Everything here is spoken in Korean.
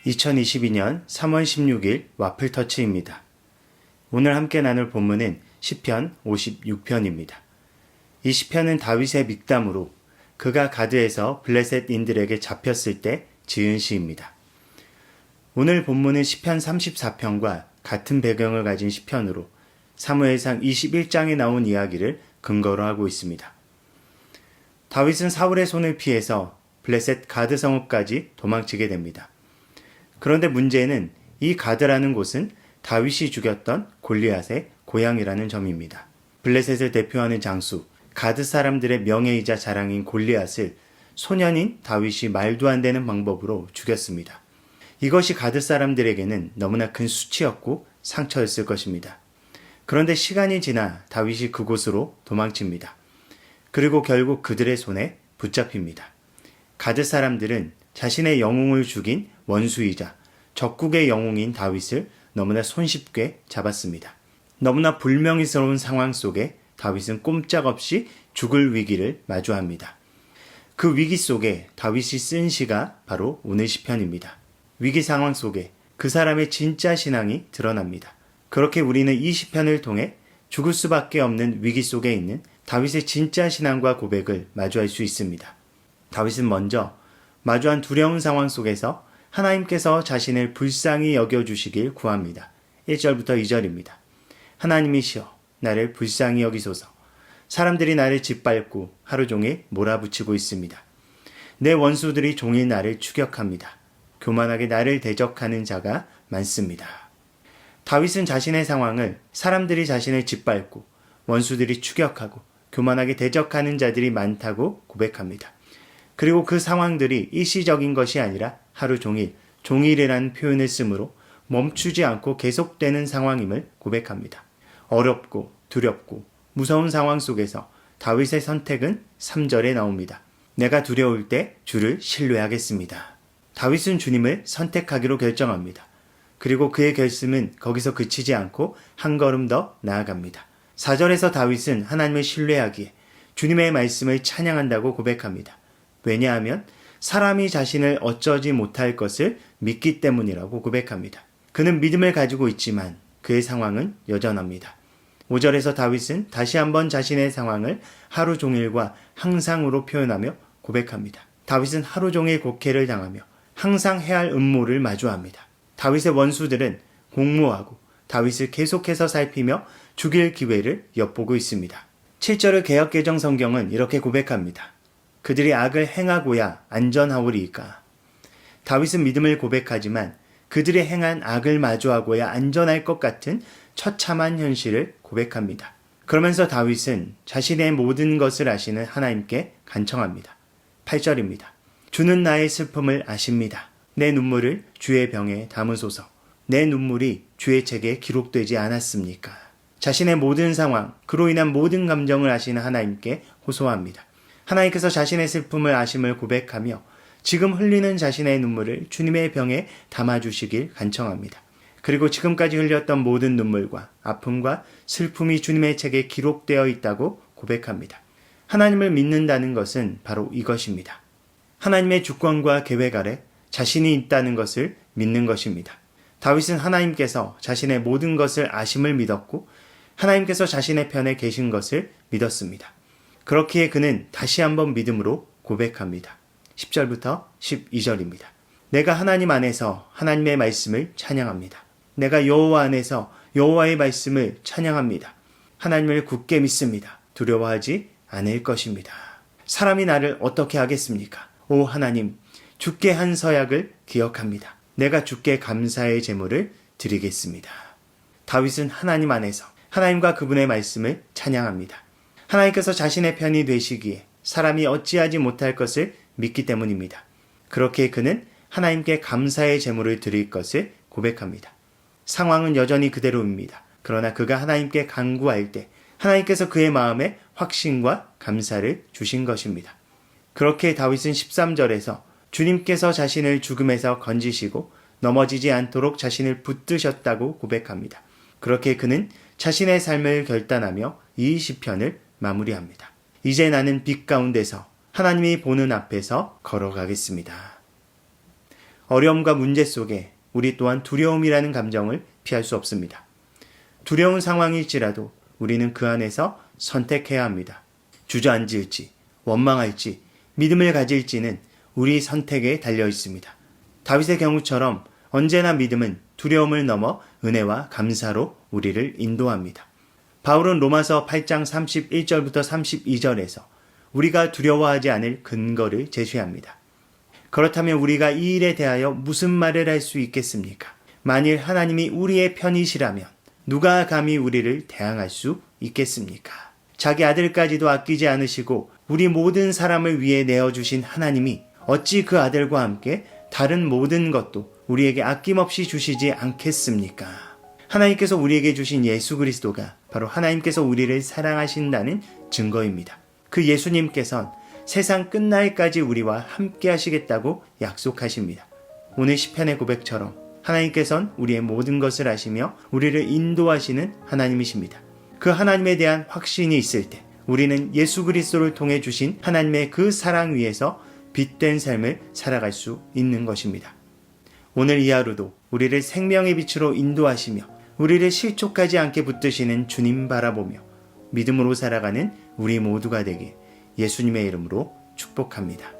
2022년 3월 16일 와플터치입니다. 오늘 함께 나눌 본문은 시편 56편입니다. 이 시편은 다윗의 믹담으로 그가 가드에서 블레셋인들에게 잡혔을 때 지은 시입니다. 오늘 본문은 시편 34편과 같은 배경을 가진 시편으로 사무엘상 21장에 나온 이야기를 근거로 하고 있습니다. 다윗은 사울의 손을 피해서 블레셋 가드 성읍까지 도망치게 됩니다. 그런데 문제는 이 가드라는 곳은 다윗이 죽였던 골리앗의 고향이라는 점입니다. 블레셋을 대표하는 장수, 가드 사람들의 명예이자 자랑인 골리앗을 소년인 다윗이 말도 안 되는 방법으로 죽였습니다. 이것이 가드 사람들에게는 너무나 큰 수치였고 상처였을 것입니다. 그런데 시간이 지나 다윗이 그곳으로 도망칩니다. 그리고 결국 그들의 손에 붙잡힙니다. 가드 사람들은 자신의 영웅을 죽인 원수이자 적국의 영웅인 다윗을 너무나 손쉽게 잡았습니다. 너무나 불명예스러운 상황 속에 다윗은 꼼짝없이 죽을 위기를 마주합니다. 그 위기 속에 다윗이 쓴 시가 바로 오늘 시편입니다. 위기 상황 속에 그 사람의 진짜 신앙이 드러납니다. 그렇게 우리는 이 시편을 통해 죽을 수밖에 없는 위기 속에 있는 다윗의 진짜 신앙과 고백을 마주할 수 있습니다. 다윗은 먼저 마주한 두려운 상황 속에서 하나님께서 자신을 불쌍히 여겨주시길 구합니다. 1절부터 2절입니다. 하나님이시여 나를 불쌍히 여기소서. 사람들이 나를 짓밟고 하루 종일 몰아붙이고 있습니다. 내 원수들이 종일 나를 추격합니다. 교만하게 나를 대적하는 자가 많습니다. 다윗은 자신의 상황을 사람들이 자신을 짓밟고 원수들이 추격하고 교만하게 대적하는 자들이 많다고 고백합니다. 그리고 그 상황들이 일시적인 것이 아니라 하루 종일, 종일이라는 표현을 쓰므로 멈추지 않고 계속되는 상황임을 고백합니다. 어렵고 두렵고 무서운 상황 속에서 다윗의 선택은 3절에 나옵니다. 내가 두려울 때 주를 신뢰하겠습니다. 다윗은 주님을 선택하기로 결정합니다. 그리고 그의 결심은 거기서 그치지 않고 한 걸음 더 나아갑니다. 4절에서 다윗은 하나님을 신뢰하기에 주님의 말씀을 찬양한다고 고백합니다. 왜냐하면 사람이 자신을 어쩌지 못할 것을 믿기 때문이라고 고백합니다. 그는 믿음을 가지고 있지만 그의 상황은 여전합니다. 5절에서 다윗은 다시 한번 자신의 상황을 하루 종일과 항상으로 표현하며 고백합니다. 다윗은 하루 종일 곡해를 당하며 항상 해야 할 음모를 마주합니다. 다윗의 원수들은 공모하고 다윗을 계속해서 살피며 죽일 기회를 엿보고 있습니다. 7절의 개역개정 성경은 이렇게 고백합니다. 그들이 악을 행하고야 안전하오리이까. 다윗은 믿음을 고백하지만 그들이 행한 악을 마주하고야 안전할 것 같은 처참한 현실을 고백합니다. 그러면서 다윗은 자신의 모든 것을 아시는 하나님께 간청합니다. 8절입니다. 주는 나의 슬픔을 아십니다. 내 눈물을 주의 병에 담으소서. 내 눈물이 주의 책에 기록되지 않았습니까? 자신의 모든 상황, 그로 인한 모든 감정을 아시는 하나님께 호소합니다. 하나님께서 자신의 슬픔을 아심을 고백하며 지금 흘리는 자신의 눈물을 주님의 병에 담아주시길 간청합니다. 그리고 지금까지 흘렸던 모든 눈물과 아픔과 슬픔이 주님의 책에 기록되어 있다고 고백합니다. 하나님을 믿는다는 것은 바로 이것입니다. 하나님의 주권과 계획 아래 자신이 있다는 것을 믿는 것입니다. 다윗은 하나님께서 자신의 모든 것을 아심을 믿었고 하나님께서 자신의 편에 계신 것을 믿었습니다. 그렇기에 그는 다시 한번 믿음으로 고백합니다. 10절부터 12절입니다. 내가 하나님 안에서 하나님의 말씀을 찬양합니다. 내가 여호와 안에서 여호와의 말씀을 찬양합니다. 하나님을 굳게 믿습니다. 두려워하지 않을 것입니다. 사람이 나를 어떻게 하겠습니까? 오 하나님, 주께 한 서약을 기억합니다. 내가 주께 감사의 제물을 드리겠습니다. 다윗은 하나님 안에서 하나님과 그분의 말씀을 찬양합니다. 하나님께서 자신의 편이 되시기에 사람이 어찌하지 못할 것을 믿기 때문입니다. 그렇게 그는 하나님께 감사의 제물을 드릴 것을 고백합니다. 상황은 여전히 그대로입니다. 그러나 그가 하나님께 간구할 때 하나님께서 그의 마음에 확신과 감사를 주신 것입니다. 그렇게 다윗은 13절에서 주님께서 자신을 죽음에서 건지시고 넘어지지 않도록 자신을 붙드셨다고 고백합니다. 그렇게 그는 자신의 삶을 결단하며 이 시편을 마무리합니다. 이제 나는 빛 가운데서 하나님이 보는 앞에서 걸어가겠습니다. 어려움과 문제 속에 우리 또한 두려움이라는 감정을 피할 수 없습니다. 두려운 상황일지라도 우리는 그 안에서 선택해야 합니다. 주저앉을지, 원망할지, 믿음을 가질지는 우리 선택에 달려 있습니다. 다윗의 경우처럼 언제나 믿음은 두려움을 넘어 은혜와 감사로 우리를 인도합니다. 바울은 로마서 8장 31절부터 32절에서 우리가 두려워하지 않을 근거를 제시합니다. 그렇다면 우리가 이 일에 대하여 무슨 말을 할 수 있겠습니까? 만일 하나님이 우리의 편이시라면 누가 감히 우리를 대항할 수 있겠습니까? 자기 아들까지도 아끼지 않으시고 우리 모든 사람을 위해 내어주신 하나님이 어찌 그 아들과 함께 다른 모든 것도 우리에게 아낌없이 주시지 않겠습니까? 하나님께서 우리에게 주신 예수 그리스도가 바로 하나님께서 우리를 사랑하신다는 증거입니다. 그 예수님께서는 세상 끝날까지 우리와 함께 하시겠다고 약속하십니다. 오늘 시편의 고백처럼 하나님께서는 우리의 모든 것을 아시며 우리를 인도하시는 하나님이십니다. 그 하나님에 대한 확신이 있을 때 우리는 예수 그리스도를 통해 주신 하나님의 그 사랑 위에서 빛된 삶을 살아갈 수 있는 것입니다. 오늘 이 하루도 우리를 생명의 빛으로 인도하시며 우리를 실족하지 않게 붙드시는 주님 바라보며 믿음으로 살아가는 우리 모두가 되길 예수님의 이름으로 축복합니다.